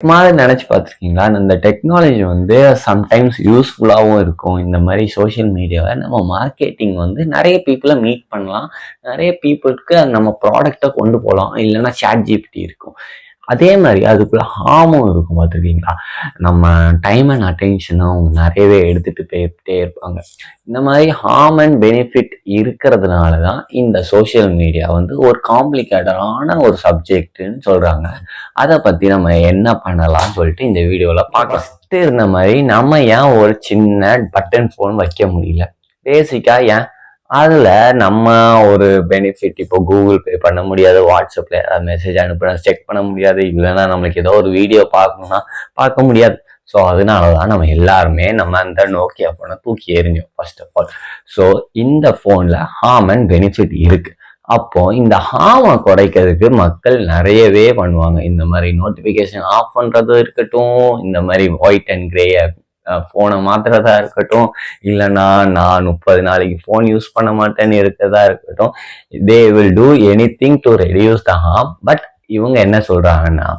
மாதிரி நினைச்சு பார்த்துருக்கீங்களா? இந்த டெக்னாலஜி வந்து சம்டைம்ஸ் யூஸ்ஃபுல்லாகவும் இருக்கும். இந்த மாதிரி சோஷியல் மீடியாவை நம்ம மார்க்கெட்டிங் வந்து நிறைய பீப்புளை மீட் பண்ணலாம். நிறைய பீப்புளுக்கு நம்ம ப்ராடக்டை கொண்டு போகலாம். இல்லைன்னா சாட் ஜிபிடி இருக்கும். அதே மாதிரி அதுக்குள்ள ஹார்மும் இருக்கும் பார்த்துருக்கீங்களா? நம்ம டைம் அண்ட் அட்டென்ஷனும் அவங்க நிறையவே எடுத்துட்டு போயிட்டே இருப்பாங்க. இந்த மாதிரி ஹார்ம் அண்ட் பெனிஃபிட் இருக்கிறதுனால தான் இந்த சோஷியல் மீடியா வந்து ஒரு காம்ப்ளிகேட்டடான ஒரு சப்ஜெக்ட்னு சொல்றாங்க. அதை பத்தி நம்ம என்ன பண்ணலாம்னு சொல்லிட்டு இந்த வீடியோல பார்க்கலாம். ஃபர்ஸ்ட் இருந்த மாதிரி நம்ம ஏன் ஒரு சின்ன பட்டன் ஃபோன் வைக்க முடியல? பேசிக்கா ஏன் அதுல நம்ம ஒரு பெனிஃபிட், இப்போ கூகுள் பே பண்ண முடியாது, வாட்ஸ்அப்ல ஏதாவது மெசேஜ் அனுப்புனா செக் பண்ண முடியாது, இல்லைன்னா நம்மளுக்கு ஏதோ ஒரு வீடியோ பார்க்கணும்னா பார்க்க முடியாது. ஸோ அதனாலதான் நம்ம எல்லாருமே நம்ம அந்த நோக்கியா போனை தூக்கி எறிஞ்சோம் ஃபர்ஸ்ட் ஆஃப் ஆல். ஸோ இந்த போன்ல ஹார்ம் அண்ட் பெனிஃபிட் இருக்கு. அப்போ இந்த ஹார்மை குறைக்கிறதுக்கு மக்கள் நிறையவே பண்ணுவாங்க. இந்த மாதிரி நோட்டிபிகேஷன் ஆஃப் பண்றது இருக்கட்டும், இந்த மாதிரி ஒயிட் அண்ட் கிரே போனை மாத்துறதா இருக்கட்டும், இல்லைன்னா நான் 30 நாளைக்கு போன் யூஸ் பண்ண மாட்டேன்னு இருக்கிறதா இருக்கட்டும், they will do any thing to reduce the harm. But இவங்க என்ன சொல்றாங்கன்னா,